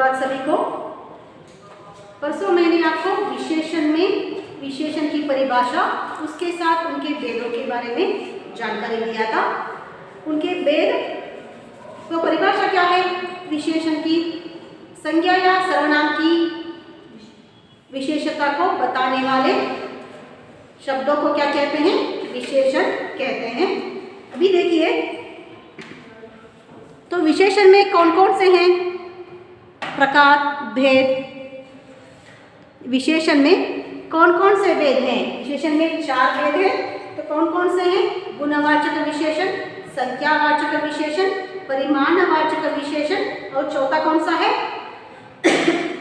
सुप्रभात सभी को। परसों मैंने आपको विशेषण की परिभाषा, उसके साथ उनके भेदों के बारे में जानकारी दिया था। उनके भेद तो परिभाषा क्या है? विशेषण की संज्ञा या सर्वनाम की विशेषता को बताने वाले शब्दों को क्या कहते हैं? विशेषण कहते हैं। अभी देखिए तो विशेषण में कौन कौन से हैं प्रकार, भेद। विशेषण में कौन कौन से भेद हैं? विशेषण में 4 भेद हैं। तो कौन कौन से हैं? गुणवाचक विशेषण, संख्यावाचक विशेषण, परिमाणवाचक विशेषण और चौथा कौन सा है?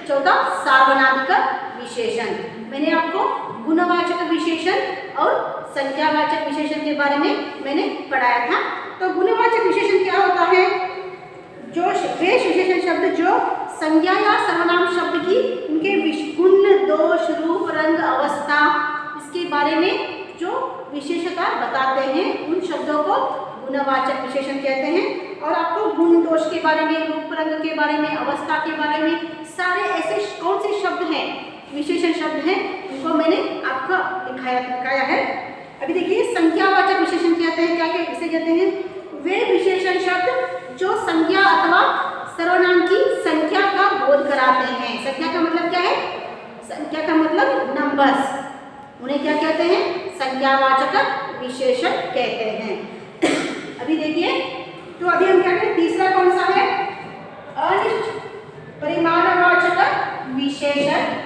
चौथा सार्वनामिक विशेषण। मैंने आपको गुणवाचक विशेषण और संख्यावाचक विशेषण के बारे में मैंने पढ़ाया था। तो गुणवाचक विशेषण क्या होता है? जो वे विशेषण शब्द जो संज्ञा या सर्वनाम शब्द की उनके गुण, दोष, रूप, रंग, अवस्था, इसके बारे में जो विशेषता बताते हैं, उन शब्दों को गुणवाचक विशेषण कहते हैं। और आपको गुण, दोष के बारे में, रूप, रंग के बारे में, अवस्था के बारे में सारे ऐसे कौन से शब्द हैं, विशेषण शब्द हैं, उनको मैंने आपको दिखाया है। अभी देखिए संख्यावाचक विशेषण कहते हैं, क्या इसे कहते हैं? वे विशेषण शब्द जो संज्ञा अथवा सर्वनाम की संख्या का बोध कराते हैं। संख्या का मतलब क्या है? संख्या का मतलब नंबर्स। उन्हें क्या कहते हैं? संख्यावाचक विशेषण कहते हैं। अभी देखिए तो अभी हम क्या करें? तीसरा कौन सा है? अनिश्चित परिमाणवाचक विशेषण।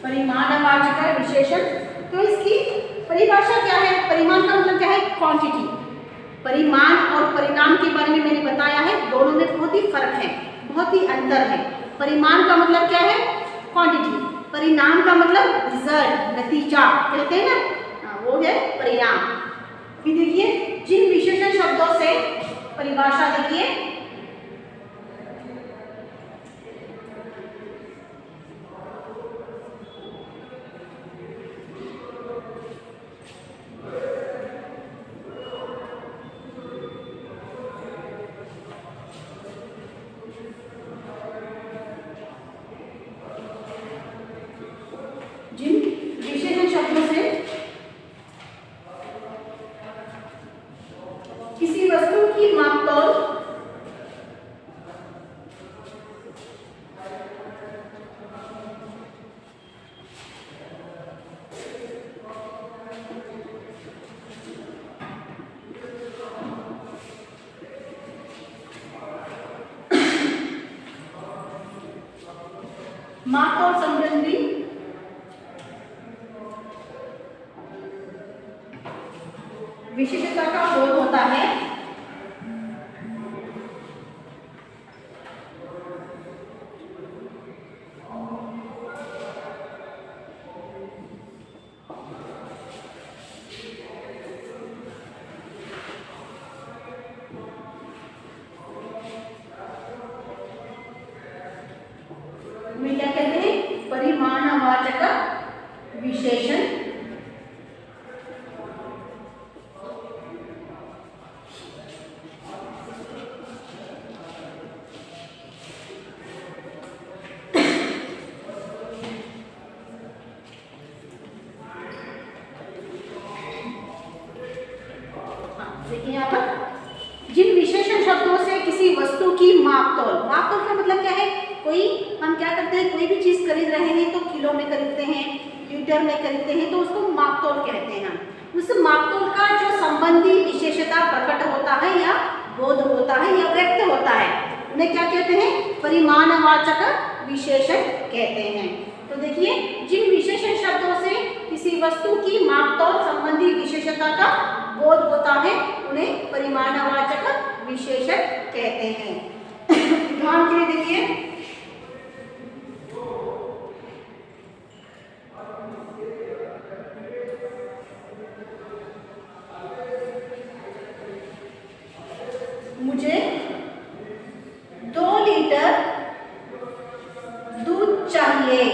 परिमाणवाचक विशेषण। तो इसकी परिभाषा क्या है? परिमाण का मतलब क्या है? क्वांटिटी। परिमाण और परिणाम के बारे में मैंने बताया है, दोनों में बहुत ही फर्क है, बहुत ही अंतर है। परिमाण का मतलब क्या है? क्वांटिटी। परिणाम का मतलब रिजल्ट, नतीजा कहते हैं ना, वो है परिणाम। फिर देखिए जिन विशेषण शब्दों से परिभाषा देखिए, जिन विशेषण शब्दों से किसी वस्तु की मापतोल संबंधी विशेषता का बोध होता है। में क्या कहते हैं? परिमाणवाचक विशेषण। देखिए यहाँ पर जिन विशेषण शब्दों से किसी वस्तु की मापतोल, मापतोल का मतलब क्या है? कोई हम क्या करते हैं? कोई भी चीज खरीद रहे हैं तो किलो में खरीदते हैं, लीटर में खरीदते हैं, तो उसको मापतोल कहते हैं हम। उस मापतोल का जो संबंधी विशेषता प्रकट होता है या बोध होता है या व्यक्त होता है, उन्हें क्या कहते हैं? परिमाणवाचक विशेषण कहते हैं। तो देखिए जिन विशेषण शब्दों से किसी वस्तु की मापतोल संबंधी विशेषता का बोध होता है, उन्हें परिमाणवाचक विशेषण कहते हैं। उदाहरण के लिए देखिए मुझे 2 लीटर दूध चाहिए।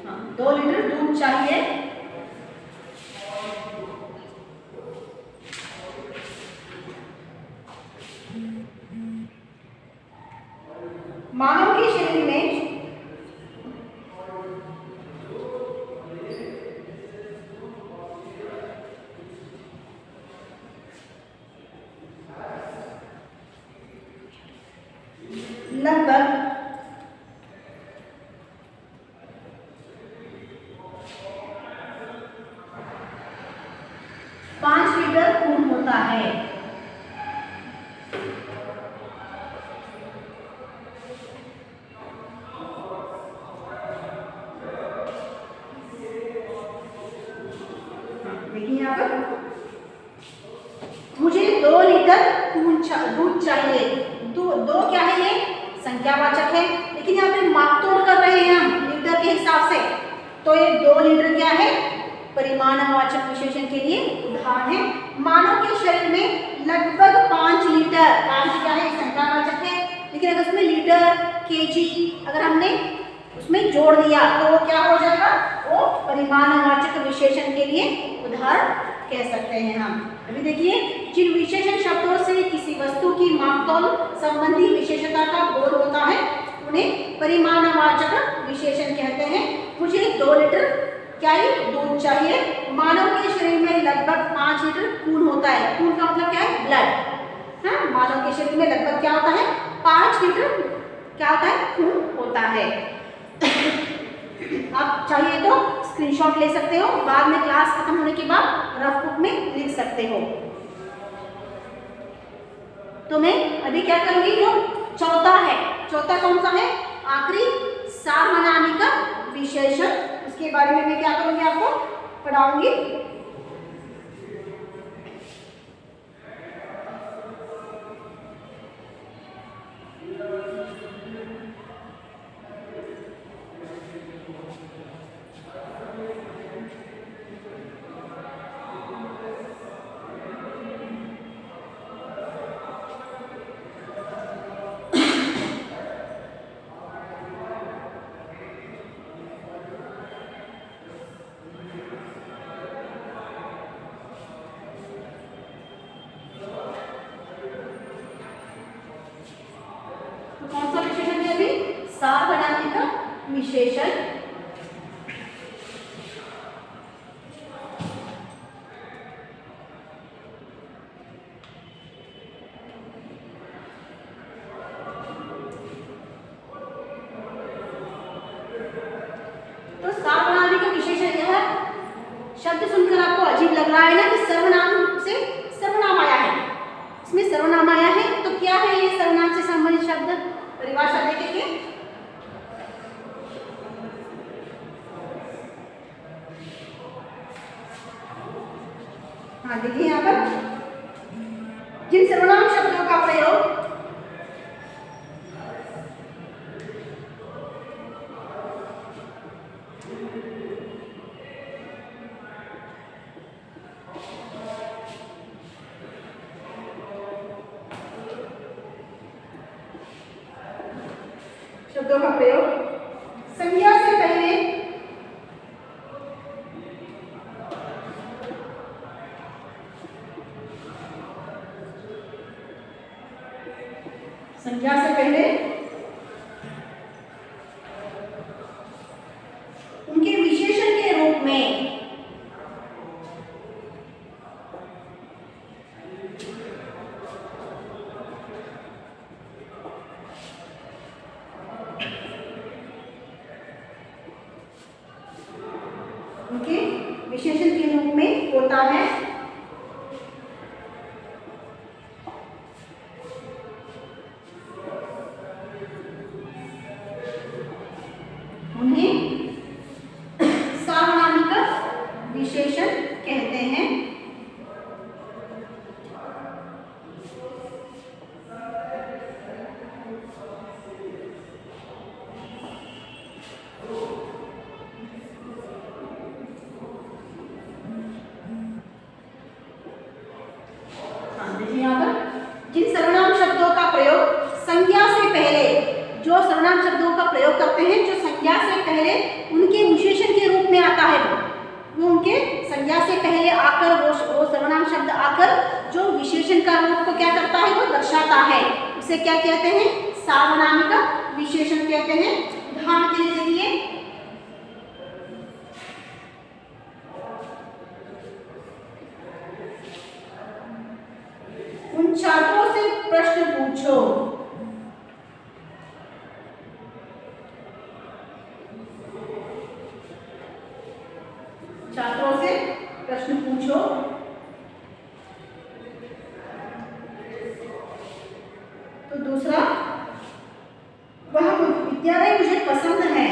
हाँ, 2 लीटर दूध चाहिए। मानव के शरीर में लगभग 5 लीटर खून होता है। देखिए यहाँ पर मुझे 2 लीटर दूध चाहिए। दो क्या है, ये संख्यावाचक है, लेकिन यहाँ पे मापतोल कर रहे हैं हम लीटर के हिसाब से, तो ये 2 लीटर क्या है, परिमाणवाचक विशेषण के लिए उदाहरण है। मानव के शरीर में लगभग 5 लीटर, 5 क्या है, संख्यावाचक है, लेकिन अगर उसमें लीटर, केजी अगर हमने उसमें जोड़ दिया तो वो क्या हो जाएगा, वो परिमाणवाचक विशेषण के लिए उदाहरण कह सकते हैं हम। अभी देखिए, जिन विशेषण शब्दों से किसी वस्तु की मापतोल संबंधी विशेषता का बोध होता है उन्हें परिमाणवाचक विशेषण कहते हैं। मुझे 2 लीटर क्या है, दूध चाहिए। मानव के शरीर में लगभग 5 लीटर खून होता है। खून का मतलब क्या है, ब्लड। हाँ, मानव के शरीर में लगभग क्या होता है, 5 लीटर क्या होता है, खून होता है। आप चाहिए तो स्क्रीनशॉट ले सकते हो, बाद में क्लास खत्म होने के बाद रफ बुक में लिख सकते हो। तो मैं अभी क्या करूंगी, जो चौथा है, चौथा कौन सा है, आखिरी सार्वनामिक विशेषण, उसके बारे में मैं क्या करूंगी, आपको पढ़ाऊंगी। कौन सा विशेषण है अभी, सार्वनामिक विशेषण। तो सार्वनामिक विशेषण, यह शब्द सुनकर आपको अजीब लग रहा है ना कि सर्वनाम से सर्वनाम आया है, इसमें सर्वनाम आया है, तो क्या है ये सर्वनाम से संबंधित शब्द, परिभाषा देखेंगे। हाँ, देखिए यहाँ पर जिन सर्वनाम शब्दों का प्रयोग शब्दों का प्रयोग संज्ञा से पहले उनके विशेषण के रूप में होता है। उन्हें सार्वनामिक विशेषण कहते हैं। जिन सर्वनाम शब्दों का प्रयोग संज्ञा से पहले, जो सर्वनाम शब्दों का प्रयोग करते हैं जो संज्ञा से पहले उनके विशेषण के रूप में आता है, वो उनके संज्ञा से पहले आकर वो सर्वनाम शब्द आकर जो विशेषण का रूप को क्या करता है, वो दर्शाता है, उसे क्या कहते हैं, सार्वनामिक विशेषण कहते हैं। उदाहरण के लिए देखिए, उन छात्रों से प्रश्न पूछो, छात्रों से प्रश्न पूछो। तो दूसरा, वह विद्यालय मुझे पसंद है,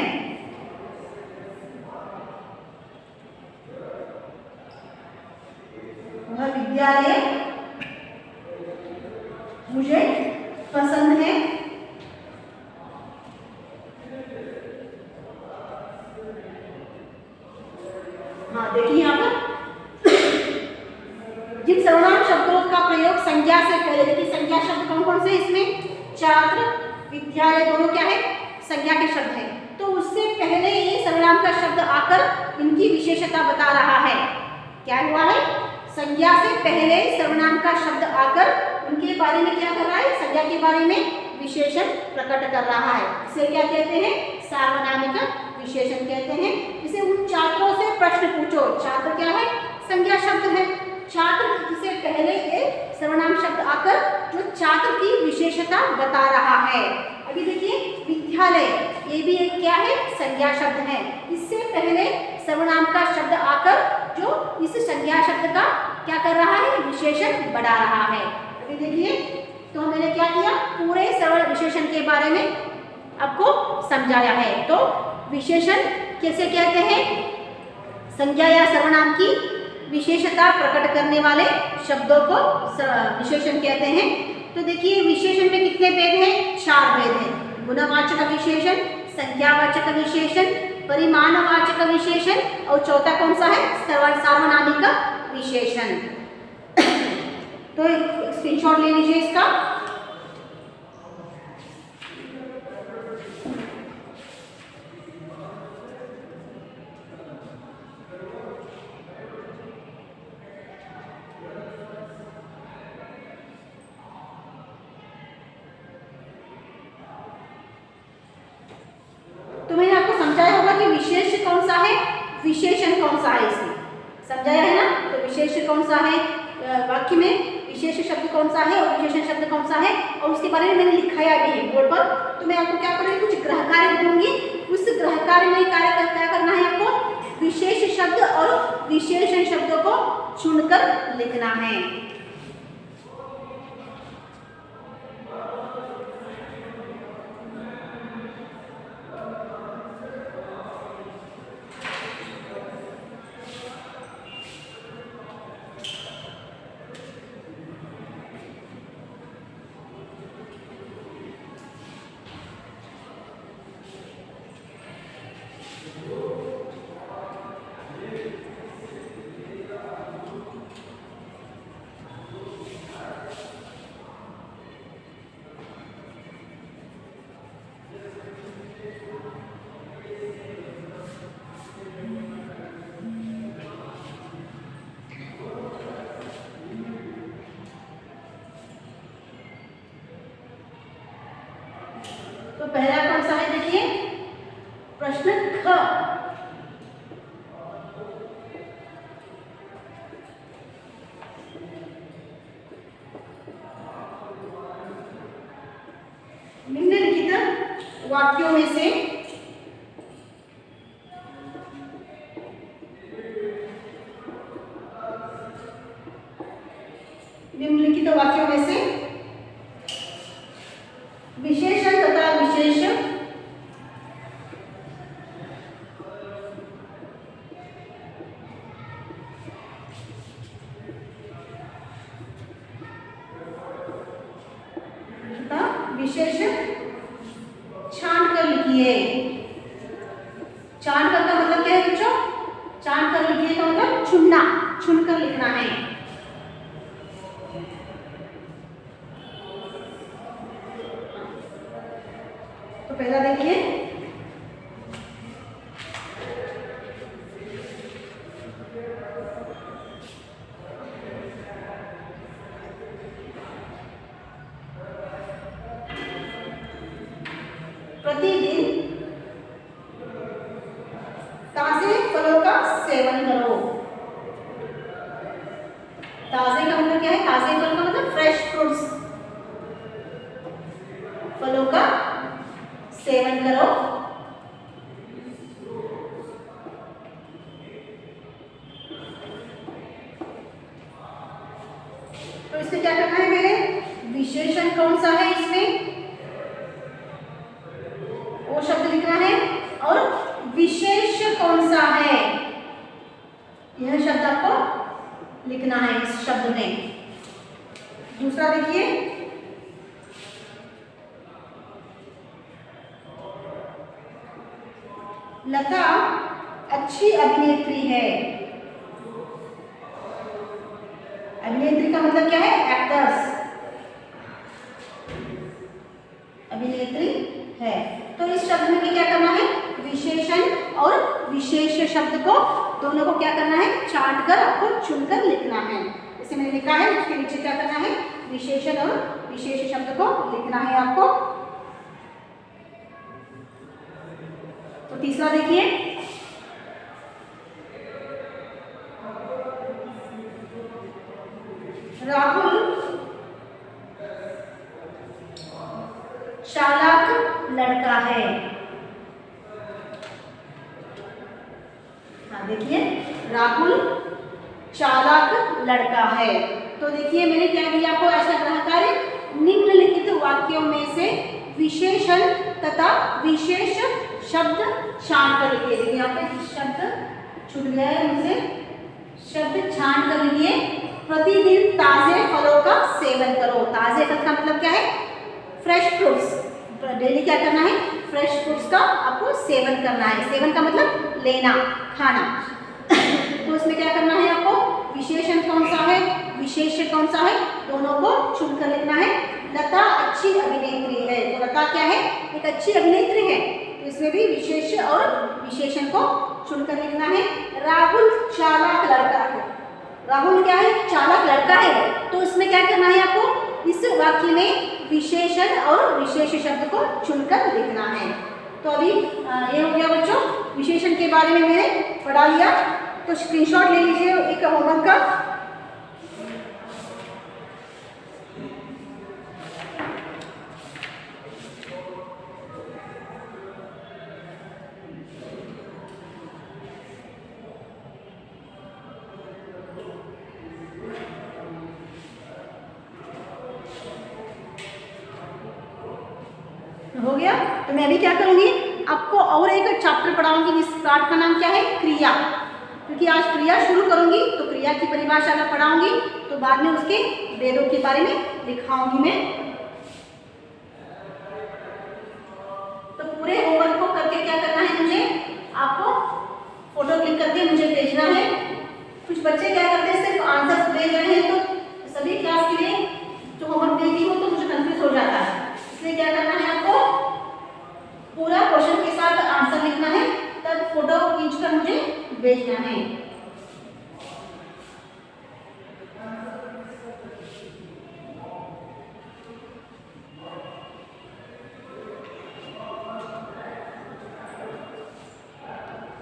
वह विद्यालय मुझे पसंद है। हाँ देखिए यहाँ पर जिन सर्वनाम शब्दों का प्रयोग संज्ञा से पहले, देखिए संज्ञा शब्द कौन कौन से इसमें, छात्र, विद्यालय दोनों क्या है, संज्ञा के शब्द है। तो उससे पहले ये सर्वनाम का शब्द आकर इनकी विशेषता बता रहा है। क्या हुआ है, संज्ञा से पहले सर्वनाम का शब्द आकर उनके बारे में क्या कर रहा है, संज्ञा के बारे में विशेषण प्रकट कर रहा है। इसे क्या कहते हैं, सार्वनामिक विशेषण कहते हैं। इसे उन छात्रों से प्रश्न पूछो, छात्र क्या है, संज्ञा शब्द है, छात्र से पहले एक सर्वनाम शब्द आकर जो छात्र की विशेषता बता रहा है। अभी देखिए विद्यालय, ये भी एक क्या है, संज्ञा शब्द है, इससे पहले सर्वनाम का शब्द आकर जो इस संज्ञा शब्द का क्या कर रहा है, विशेषण बढ़ा रहा है। अभी देखिए, तो मैंने क्या किया, पूरे सर्वनाम विशेषण के बारे में आपको समझाया है। तो विशेषण कैसे कहते हैं, संज्ञा या सर्वनाम की विशेषता प्रकट करने वाले शब्दों को विशेषण कहते हैं। तो देखिए विशेषण में कितने भेद हैं, 4 भेद हैं। गुणवाचक विशेषण, संख्यावाचक विशेषण, परिमाणवाचक विशेषण और चौथा कौन सा है, सार्वनामिक विशेषण। तो स्क्रीनशॉट ले लीजिए इसका। तो मैंने आपको समझाया होगा कि विशेष कौन सा है, विशेषण कौन सा है, इसमें समझाया है ना। तो विशेष कौन सा है, वाक्य में विशेष शब्द कौन सा है और विशेषण शब्द कौन सा है, और उसके बारे में मैंने लिखाया भी है बोर्ड पर। तो मैं आपको क्या करूँगी, कुछ गृह कार्य दूंगी, उस गृह कार्य में क्या करना है आपको, विशेष शब्द और विशेषण शब्दों को चुनकर लिखना है। तो पहला कौन सा है, देखिए प्रश्न ख, निम्नलिखित वाक्यों में से विशेषण तथा विशेषण विशेषण छांट कर लिखिए। छांट कर का मतलब क्या है बच्चों, छांट कर लिखिए का मतलब चुनना, चुनकर लिखना है। पहला देखिए, प्रतिदिन ताजे फलों का सेवन करो। ताजे का मतलब क्या है? ताजे फल का मतलब फ्रेश फ्रूट्स, फलों का सेवन करो। तो इसमें क्या करना है मेरे? विशेषण कौन सा है इसमें, वो शब्द लिखना है, और विशेष कौन सा है, यह शब्द आपको लिखना है इस शब्द में। दूसरा देखिए, लता अच्छी अभिनेत्री है। अभिनेत्री का मतलब क्या है? एक्टर्स, अभिनेत्री है। तो इस शब्द में भी क्या करना है? विशेषण और विशेष शब्द को दोनों को क्या करना है? छांट कर आपको चुनकर लिखना है। जैसे मैंने लिखा है, उसके नीचे क्या करना है? विशेषण और विशेष शब्द को लिखना है आपको। तो तीसरा देखिए, राहुल चालाक लड़का है। हाँ देखिए, राहुल चालाक लड़का है। तो देखिए मैंने क्या दिया आपको ऐसा ग्रहकार्य, निम्नलिखित वाक्यों में से विशेषण तथा विशेष शब्द छांट कर लिखिए। देखिए यहाँ पे शब्द छूट गया है मुझसे, शब्द छांट कर लिखिए। प्रतिदिन ताजे फलों का सेवन करो। ताजे फल का मतलब क्या है? Fresh fruits. डेली क्या करना है? फ्रेश फ्रूट्स का आपको सेवन करना है। सेवन का मतलब लेना, खाना। तो इसमें क्या करना है आपको? विशेषण कौन सा है, विशेष कौन सा है, दोनों को चुनकर लिखना है। लता अच्छी अभिनेत्री है। तो लता क्या है? एक अच्छी अभिनेत्री है। तो इसमें भी विशेष और विशेषण को चुनकर लिखना है। राहुल चालाक लड़का है। राहुल क्या है? चालाक लड़का है। तो इसमें क्या करना है आपको? इस वाक्य में विशेषण और विशेष शब्द को चुनकर लिखना है। तो अभी ये हो गया बच्चों, विशेषण के बारे में मैंने पढ़ा लिया। तो स्क्रीनशॉट ले लीजिए एक होमवर्क का। हो गया। तो मैं अभी क्या करूंगी, आपको और एक चैप्टर पढ़ाऊंगी जिस पाठ का नाम क्या है? क्रिया। क्योंकि आज क्रिया शुरू करूंगी, तो क्रिया की परिभाषा अगर पढ़ाऊंगी तो बाद में उसके वेदों के बारे में लिखाऊंगी मैं। तो पूरे होमवर्क को करके क्या करना है मुझे? आपको फोटो क्लिक करके मुझे भेजना है। कुछ बच्चे क्या करते हैं, सिर्फ आंसर भेज रहे हैं। तो सभी क्लास के लिए जो होमवर्क देती हूँ तो मुझे कंफ्यूज हो जाता है। इसलिए क्या करना है आपको? पूरा क्वेश्चन के साथ आंसर लिखना है, तब फोटो खींचकर मुझे भेजना है।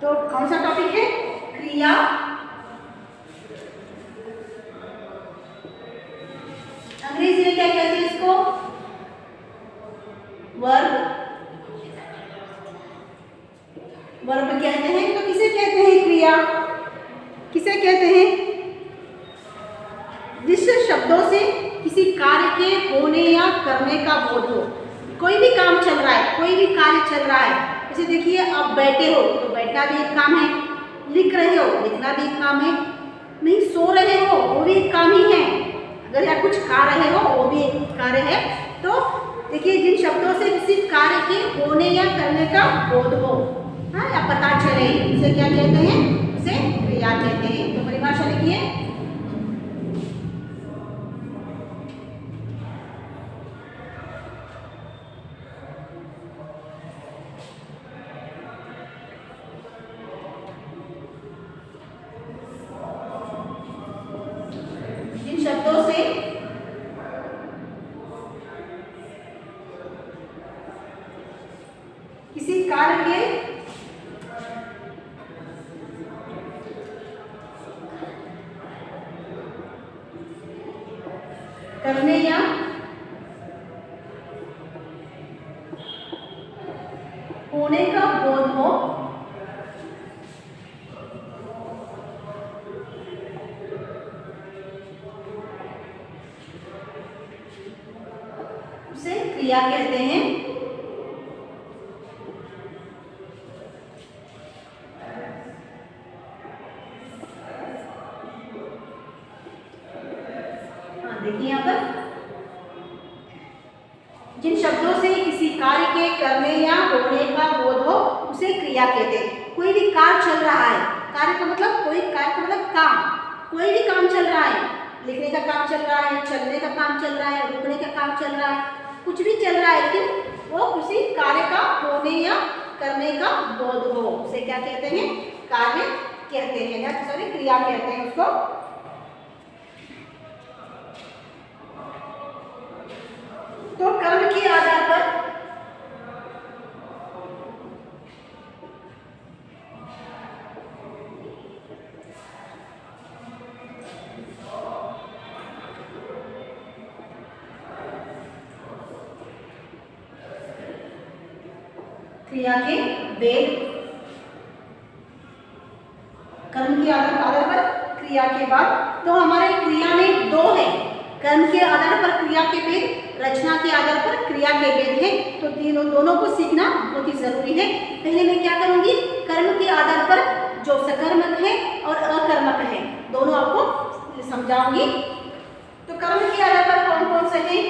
तो कौन सा टॉपिक है? क्रिया। अंग्रेजी में क्या कहते हैं इसको? वर्ब। वर्ब कहते हैं। तो किसे कहते हैं क्रिया? किसे कहते हैं? जिस शब्दों से किसी कार्य के होने या करने का बोध हो। कोई भी काम चल रहा है, कोई भी कार्य चल रहा है। जैसे देखिए, आप बैठे हो तो बैठना भी एक काम है, लिख रहे हो लिखना भी एक काम है, नहीं सो रहे हो वो भी एक काम ही है, अगर या कुछ खा रहे हो वो भी एक कार्य है। तो देखिए, जिन शब्दों से किसी कार्य के होने या करने का बोध हो, हाँ, या पता चले, इसे क्या कहते हैं? इसे क्रिया कहते हैं। तो परिभाषा लिखिए। करने या होने का बोध हो, उसे क्रिया कहते हैं। देखिए यहाँ पर जिन शब्दों से किसी कार्य के करने या होने का बोध हो उसे क्रिया कहते हैं। कोई भी कार्य चल रहा है, कार्य का मतलब कोई कार्य का मतलब काम, कोई भी काम चल रहा है, लिखने का काम चल रहा है, चलने का काम चल रहा है, रुकने का काम चल रहा है, कुछ भी चल रहा है, लेकिन वो किसी कार्य का होने या करने का बोध हो उसे क्या कहते हैं? कार्य कहते हैं या सॉरी क्रिया कहते हैं उसको। तो कर्म के आधार पर क्रिया के वेद, कर्म के आधार पर क्रिया के बाद, तो हमारे क्रिया में दो है, कर्म के आधार पर क्रिया के वेद, रचना के आधार पर क्रिया के वेद है। तो तीनों दोनों को सीखना बहुत ही जरूरी है। पहले मैं क्या करूंगी, कर्म के आधार पर जो सकर्मक है और अकर्मक है दोनों आपको समझाऊंगी। तो कर्म के आधार पर कौन कौन से हैं?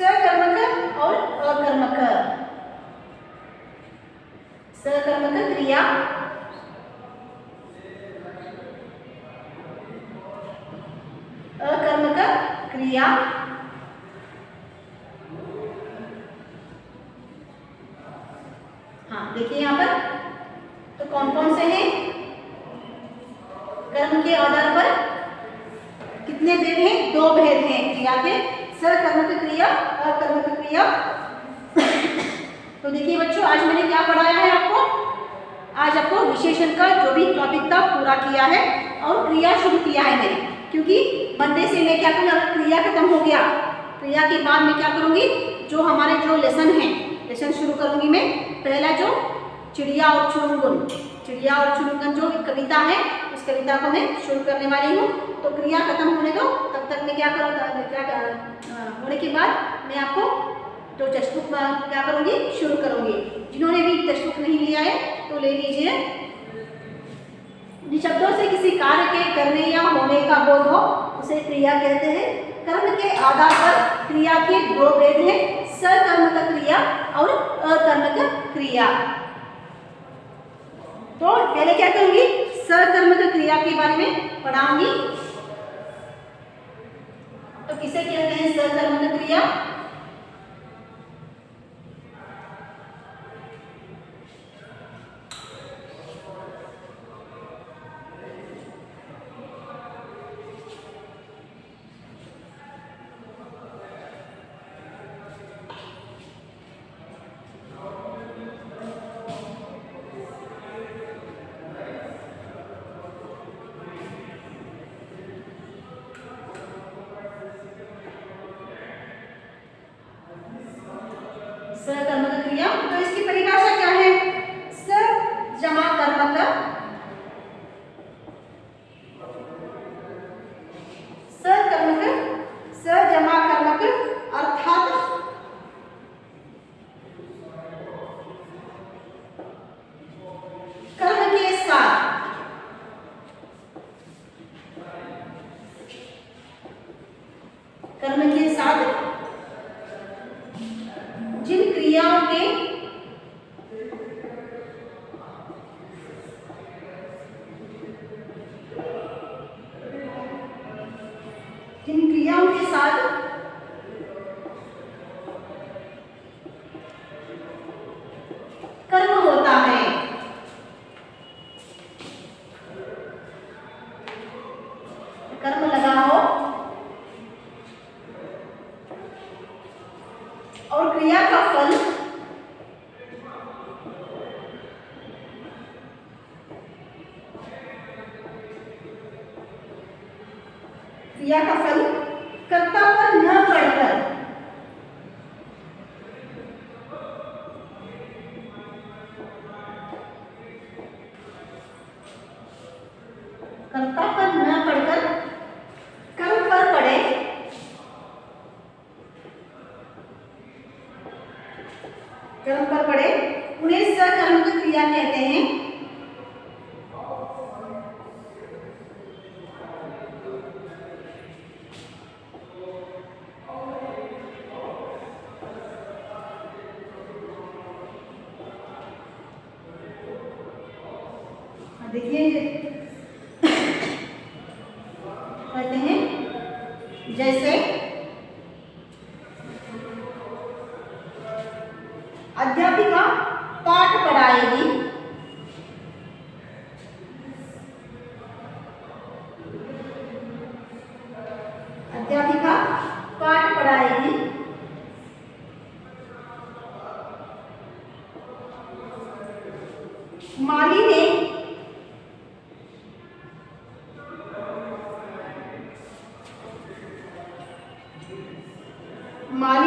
सकर्मक और अकर्मक। सकर्मक क्रिया, अकर्मक क्रिया, हाँ देखिए यहाँ पर तो कौन कौन से हैं? कर्म के आधार पर कितने भेद हैं? दो भेद हैं क्रिया के, सकर्मक क्रिया, अकर्मक क्रिया। तो देखिए बच्चों, आज मैंने क्या पढ़ाया है आपको? आज आपको विशेषण का जो भी टॉपिक था पूरा किया है और क्रिया शुरू किया है मैंने, क्योंकि मंडे से मैं क्या करूँगी, अगर क्रिया खत्म हो गया, क्रिया के बाद मैं क्या करूँगी, जो हमारे जो लेसन है, लेसन शुरू करूँगी मैं। पहला जो चिड़िया और चुरुंगन, चिड़िया और चुरुंगन जो कविता है उस कविता को मैं शुरू करने वाली हूँ। तो क्रिया खत्म होने दो, तब तक मैं क्या होने के बाद मैं आपको तो टेक्स्ट बुक क्या करूँगी, शुरू करूँगी। जिन्होंने भी टेक्स्ट बुक नहीं लिया है तो ले लीजिए। जिन शब्दों से किसी कार्य के करने या होने का बोध हो उसे क्रिया कहते हैं। कर्म के आधार पर क्रिया के दो भेद हैं, सकर्मक क्रिया और अकर्मक क्रिया। तो पहले क्या करूँगी, सकर्मक क्रिया के बारे में पढ़ाऊंगी। तो किसे कहते हैं सकर्मक क्रिया? सकर्मक क्रिया, तो इसकी परिभाषा क्या है? स जमा कर्मक, सकर्मक, स जमा कर्मक अर्थात कर्म के साथ जिन क्रियाओं के साथ कर्म होता है। कर्म लगा हो और क्रिया का फल कर्ता पर न कर्म पर पड़े उन्हें सकर्मक क्रिया कहते हैं। देखिए कहते हैं जैसे अध्यापिका पाठ पढ़ाएगी, अध्यापिका पाठ पढ़ाएगी, माली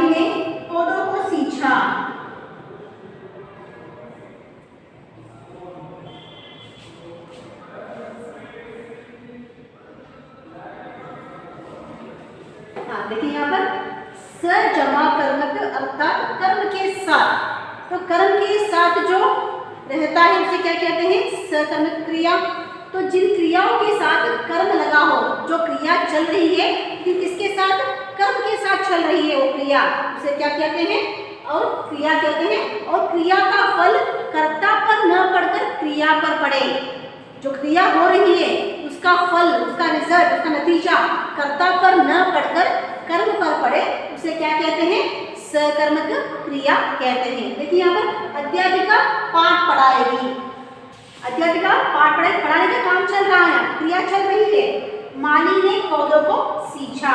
ने पौधों को सींचा, देखिए यहाँ पर स जमा कर्मक अर्थात कर्म के साथ, तो कर्म के साथ जो रहता है उसे क्या कहते हैं? सकर्मक क्रिया। तो जिन क्रियाओं के साथ कर्म लगा हो, जो क्रिया चल रही है किसके साथ? कर्म के साथ चल रही है वो क्रिया, उसे क्या कहते हैं? और क्रिया कहते हैं। और क्रिया का फल कर्ता पर न पड़कर क्रिया पर पड़े, जो क्रिया हो रही है उसका फल, उसका रिजल्ट, उसका नतीजा कर्ता पर न पड़कर कर्म पर पड़े, उसे क्या कहते हैं? सकर्मक क्रिया कहते हैं। देखिए यहाँ पर अध्यापिका पाठ पढ़ाएगी, अध्यापिका पाठ पढ़ाने का काम चल रहा है, क्रिया चल रही है। माली ने पौधों को सींचा,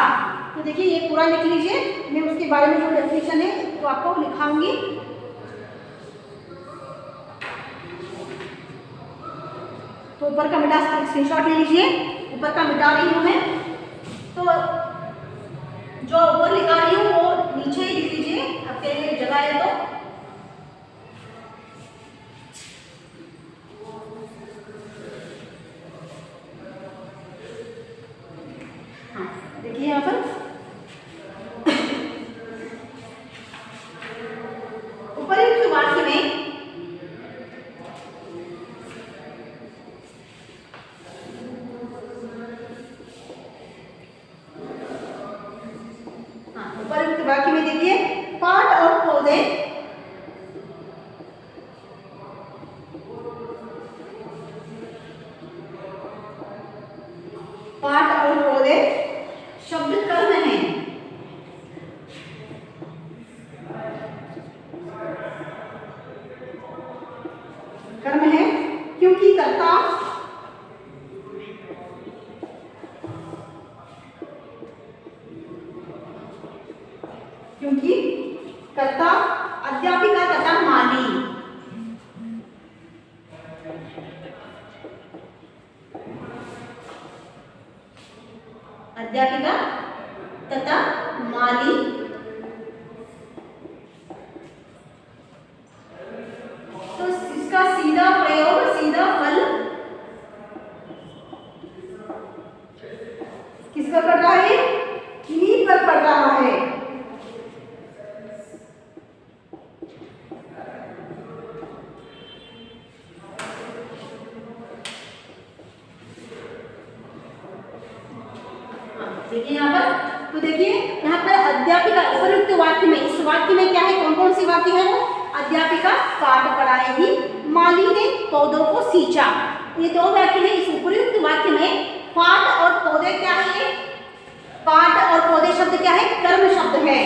तो देखिए ये पूरा लिख लीजिए, मैं उसके बारे में जो डेफिनेशन है तो आपको लिखाऊंगी। तो ऊपर का मिटा स्क्रीनशॉट ले लीजिए, ऊपर का मिटा रही हूँ मैं, तो जो ऊपर लिखा रही हूँ वो नीचे ही लिख लीजिए, आपके लिए जगह है तो। हाँ देखिए यहाँ पर उपयुक्त वाक्य में उपयुक्त वाक्य में देखिए पाठ और पौधे शब्द कर्म है, कर्म है क्योंकि कर्ता अध्यापिका तथा माली, अध्यापिका तथा माली तो इसका सीधा प्रयोग, सीधा फल किस पर पड़ रहा है? इन्हीं पर पड़ रहा है। देखिए यहाँ पर, तो देखिए यहाँ पर अध्यापिका उपयुक्त वाक्य में, इस वाक्य में क्या है? कौन कौन सी वाक्य है वो? अध्यापिका पाठ पढ़ाएगी, माली ने पौधों को सींचा, ये दो वाक्य है। इस उपयुक्त वाक्य में पाठ और पौधे क्या है? पाठ और पौधे शब्द क्या है? कर्म शब्द है,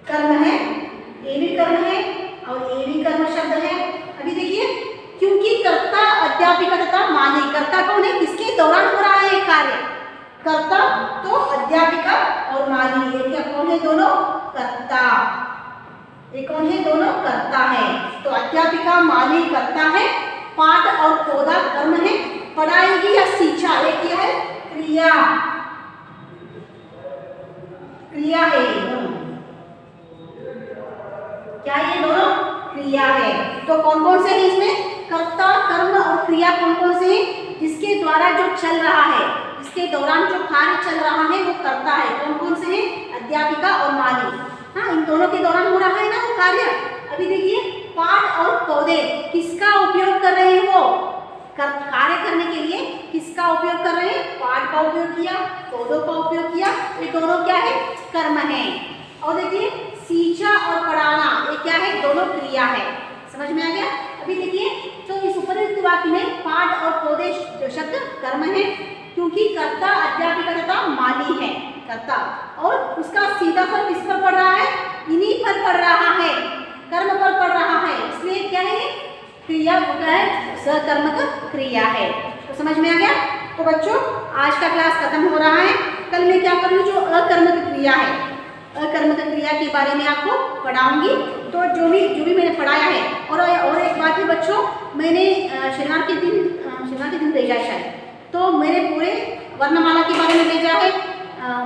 कर्म है, ये भी कर्म है और ये भी कर्म शब्द है। अभी देखिए क्योंकि कर्ता अध्यापिका तथा माली, कर्ता कौन है? किसके दौरान हो रहा है कार्य? कर्ता तो अध्यापिका और माली, ये क्या कौन है? दोनों कर्ता, ये कौन है? दोनों कर्ता है। तो अध्यापिका माली कर्ता है, पाठ और पौधा कर्म है, पढ़ाएगी या सींचा ये क्या है? क्रिया, क्रिया है दोनों, क्या ये दोनों क्रिया है। तो कौन कौन से है इसमें? कर्ता, कर्म और क्रिया कौन कौन से है? जिसके द्वारा जो चल रहा है, इसके दौरान जो कार्य चल रहा है वो करता है। कौन कौन से हैं? अध्यापिका और माली। हाँ, इन दोनों के दौरान हो रहा है ना वो कार्य। अभी देखिए पाठ और पौधे किसका उपयोग कर रहे हैं, वो कार्य करने के लिए किसका उपयोग कर रहे हैं, पाठ का उपयोग किया, पौधों का उपयोग किया, ये दोनों क्या है, कर्म है। और देखिए सींचा और पढ़ाना ये क्या है, दोनों क्रिया है। समझ में आ गया। अभी देखिए तो इस उपयुक्त वाक्य में पाठ और पौधे जो शब्द कर्म है, क्योंकि कर्ता अध्यापिका तथा माली है, कर्ता, और उसका सीधा फल किस पर पड़ रहा है, इन्हीं पर पड़ रहा है, कर्म पर पड़ रहा है, इसलिए क्या है, क्रिया होता है, सकर्मक क्रिया है। तो समझ में आ गया। तो बच्चों आज का क्लास खत्म हो रहा है। कल मैं क्या करूँगी, जो अकर्मक क्रिया है, अकर्मक क्रिया के बारे में आपको पढ़ाऊंगी। तो जो भी मैंने पढ़ाया है, और एक बात है बच्चों, मैंने शनिवार के दिन भेजा है शायद, तो मैंने पूरे वर्णमाला के बारे में भेजा है,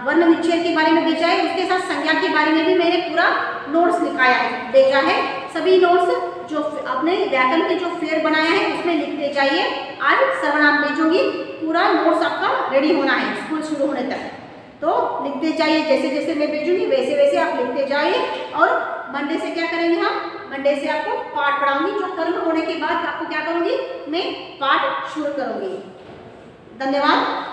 वर्ण विच्छेद के बारे में भेजा है, उसके साथ संज्ञा के बारे में भी मैंने पूरा नोट्स लिखाया है, भेजा है। सभी नोट्स जो अपने व्याकरण के जो फेयर बनाया है उसमें लिखते जाइए। आज सर्वनाम भेजूंगी, पूरा नोट्स आपका रेडी होना है स्कूल शुरू होने तक, तो लिखते जाइए, जैसे जैसे मैं भेजूंगी वैसे वैसे आप लिखते जाइए। और मंडे से क्या करेंगे हम, मंडे से आपको पाठ पढ़ाऊंगी, जो कर्म होने के बाद आपको क्या करूंगी, मैं पाठ शुरू करूंगी। धन्यवाद।